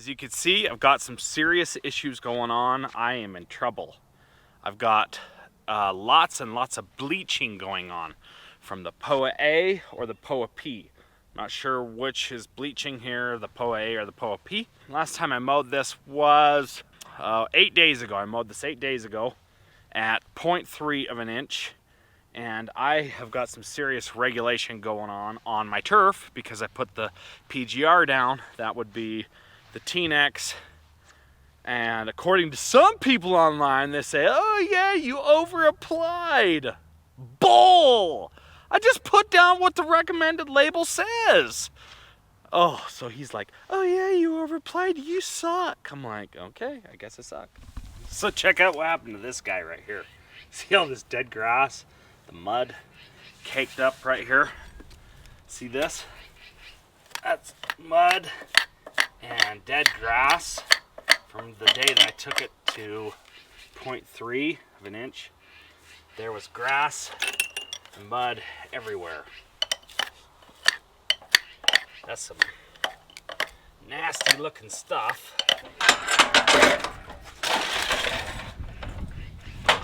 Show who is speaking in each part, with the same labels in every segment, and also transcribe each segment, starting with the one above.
Speaker 1: As you can see, I've got some serious issues going on. I am in trouble. I've got lots and lots of bleaching going on from the POA A or the POA P. Not sure which is bleaching here, the POA A or the POA P. Last time I mowed this was 8 days ago. I mowed this 8 days ago at 0.3 of an inch. And I have got some serious regulation going on my turf because I put the PGR down. That would be the T-Nex. And according to some people online, they say, oh yeah, you over-applied. Bull! I just put down what the recommended label says. Oh, so he's like, oh yeah, you over-applied, you suck. I'm like, okay, I guess I suck. So check out what happened to this guy right here. See all this dead grass? The mud caked up right here. See this? That's mud and dead grass from the day that I took it to 0.3 of an inch. There was grass and mud everywhere. That's some nasty looking stuff.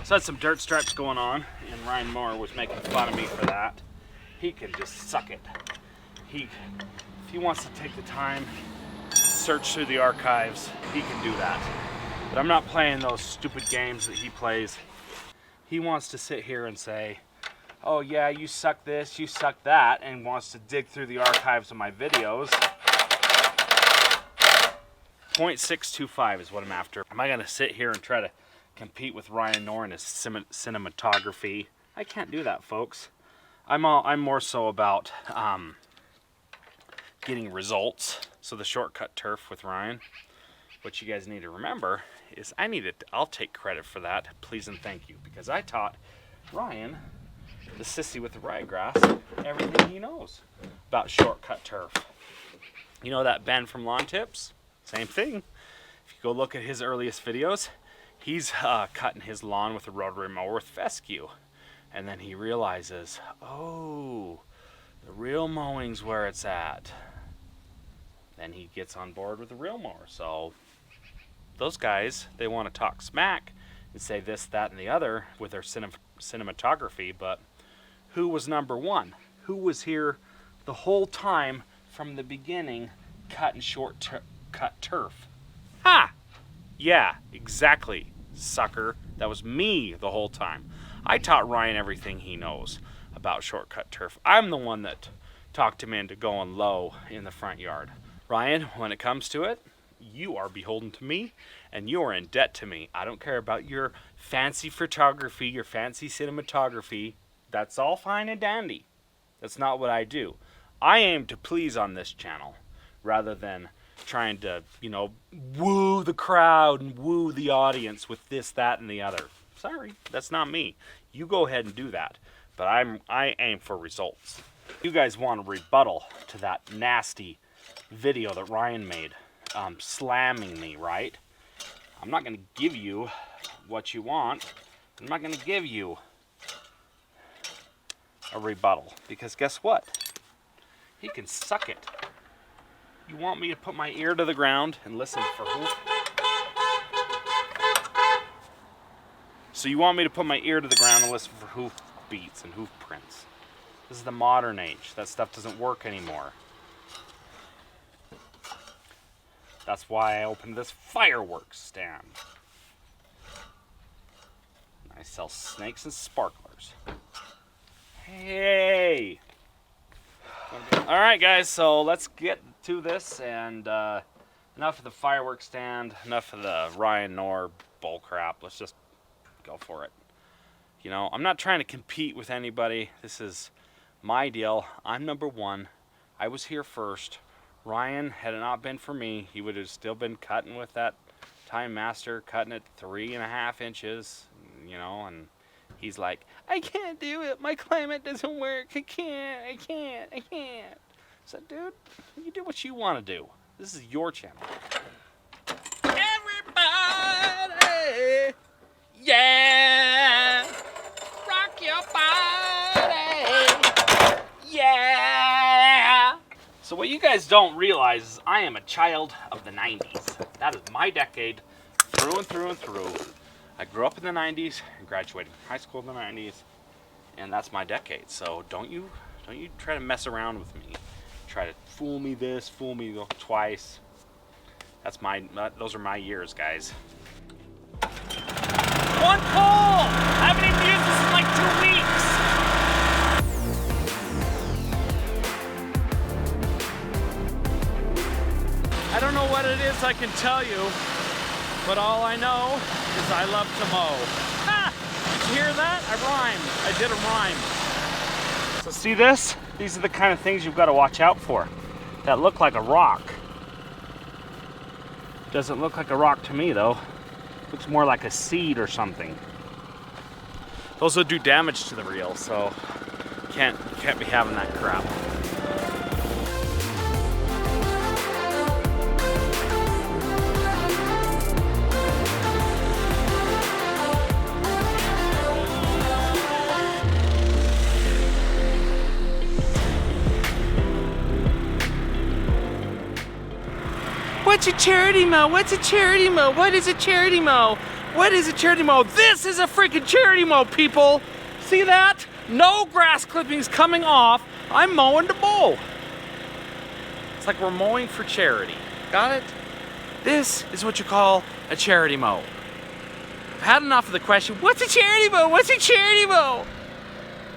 Speaker 1: So I had some dirt stripes going on, and Ryan Moore was making fun of me for that. He can just suck it. If he wants to take the time, search through the archives, he can do that. But I'm not playing those stupid games that he plays. He wants to sit here and say, oh yeah, you suck this, you suck that, and wants to dig through the archives of my videos. 0.625 is what I'm after. Am I gonna sit here and try to compete with Ryan Moore and his cinematography? I can't do that, folks. I'm more so about getting results. So the shortcut turf with Ryan, what you guys need to remember is I'll take credit for that, please and thank you, because I taught Ryan, the sissy with the ryegrass, everything he knows about shortcut turf. You know that Ben from Lawn Tips? Same thing. If you go look at his earliest videos, he's cutting his lawn with a rotary mower with fescue. And then he realizes, oh, the real mowing's where it's at. Then he gets on board with the real mower. So those guys, they want to talk smack and say this, that, and the other with their cinematography, but who was number one? Who was here the whole time from the beginning cutting cut turf? Ha! Yeah, exactly, sucker. That was me the whole time. I taught Ryan everything he knows about shortcut turf. I'm the one that talked him into going low in the front yard. Ryan, when it comes to it, you are beholden to me and you are in debt to me. I don't care about your fancy photography, your fancy cinematography. That's all fine and dandy. That's not what I do. I aim to please on this channel rather than trying to, woo the crowd and woo the audience with this, that, and the other. Sorry, that's not me. You go ahead and do that. But I aim for results. You guys want a rebuttal to that nasty video that Ryan made, slamming me, right? I'm not going to give you what you want. I'm not going to give you a rebuttal, because guess what? He can suck it. You want me to put my ear to the ground and listen for who? So you want me to put my ear to the ground and listen for hoof beats and hoof prints. This is the modern age. That stuff doesn't work anymore. That's why I opened this fireworks stand. I sell snakes and sparklers. Hey! Alright guys, so let's get to this, and enough of the fireworks stand, enough of the Ryan Moore bull crap. Let's just go for it. I'm not trying to compete with anybody. This is my deal. I'm number one. I was here first. Ryan, had it not been for me, he would have still been cutting with that Time Master, cutting it 3.5 inches, and he's like, I can't do it. My climate doesn't work. I can't. So, dude, you do what you want to do. This is your channel. Everybody, yeah, rock your body, yeah. So what you guys don't realize is I am a child of the 90s. That is my decade through and through and through. I grew up in the 90s and graduated from high school in the 90s, and that's my decade. So don't you try to mess around with me. Try to fool me this, fool me twice. Those are my years, guys. One pole! I haven't even used this in like 2 weeks. I don't know what it is I can tell you, but all I know is I love to mow. Ha! Did you hear that? I rhymed. I did a rhyme. So see this? These are the kind of things you've got to watch out for that look like a rock. Doesn't look like a rock to me though. Looks more like a seed or something. Those will do damage to the reel, so can't be having that crap. What's a charity mow? What's a charity mow? What is a charity mow? What is a charity mow? This is a freaking charity mow, people. See that? No grass clippings coming off. I'm mowing to mow. It's like we're mowing for charity. Got it? This is what you call a charity mow. I've had enough of the question, what's a charity mow? What's a charity mow?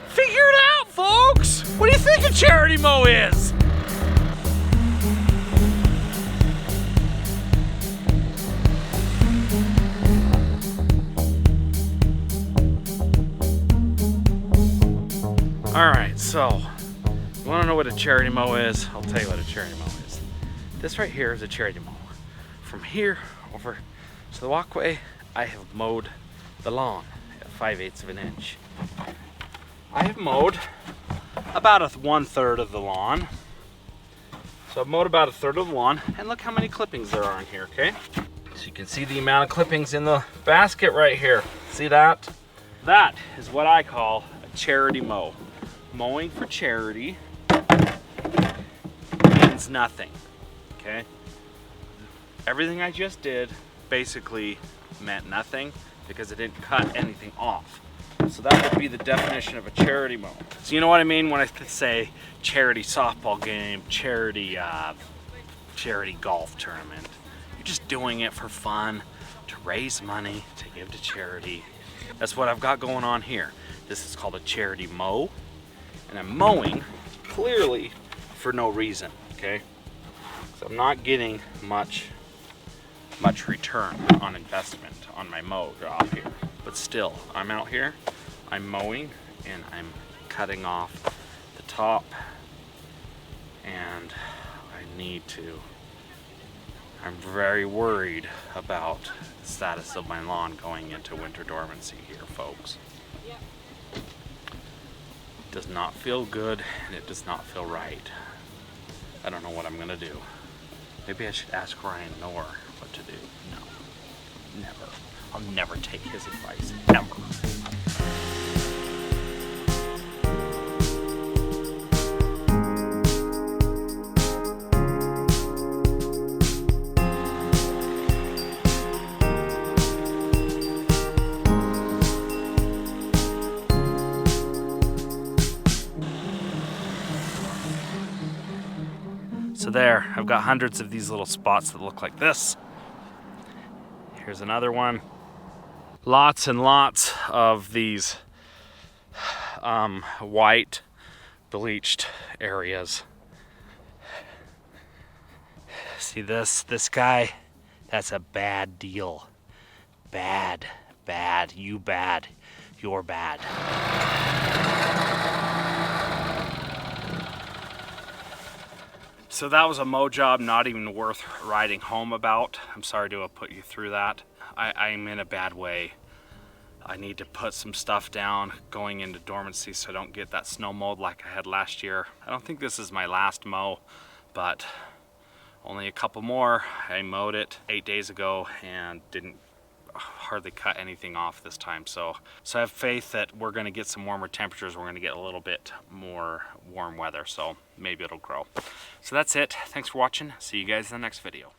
Speaker 1: Figure it out, folks. What do you think a charity mow is? Alright, so, you want to know what a charity mow is? I'll tell you what a charity mow is. This right here is a charity mow. From here over to the walkway, I have mowed the lawn at 5/8 of an inch. I have mowed about 1/3 of the lawn. So I've mowed about 1/3 of the lawn, and look how many clippings there are in here, okay? So you can see the amount of clippings in the basket right here. See that? That is what I call a charity mow. Mowing for charity means nothing, okay? Everything I just did basically meant nothing because it didn't cut anything off. So that would be the definition of a charity mow. So you know what I mean when I say charity softball game, charity golf tournament. You're just doing it for fun, to raise money, to give to charity. That's what I've got going on here. This is called a charity mow. And I'm mowing clearly for no reason, okay? So I'm not getting much return on investment on my mow off here. But still, I'm out here, I'm mowing, and I'm cutting off the top. And I'm very worried about the status of my lawn going into winter dormancy here, folks. It does not feel good, and it does not feel right. I don't know what I'm gonna do. Maybe I should ask Ryan Knorr what to do. No, never. I'll never take his advice, ever. So there, I've got hundreds of these little spots that look like this. Here's another one. Lots and lots of these white bleached areas. See this guy? That's a bad deal. Bad, you're bad. So that was a mow job not even worth riding home about. I'm sorry to have put you through that. I'm in a bad way. I need to put some stuff down going into dormancy so I don't get that snow mold like I had last year. I don't think this is my last mow, but only a couple more. I mowed it 8 days ago and hardly cut anything off this time. So I have faith that we're going to get some warmer temperatures. We're going to get a little bit more warm weather, so maybe it'll grow. So that's it. Thanks for watching. See you guys in the next video.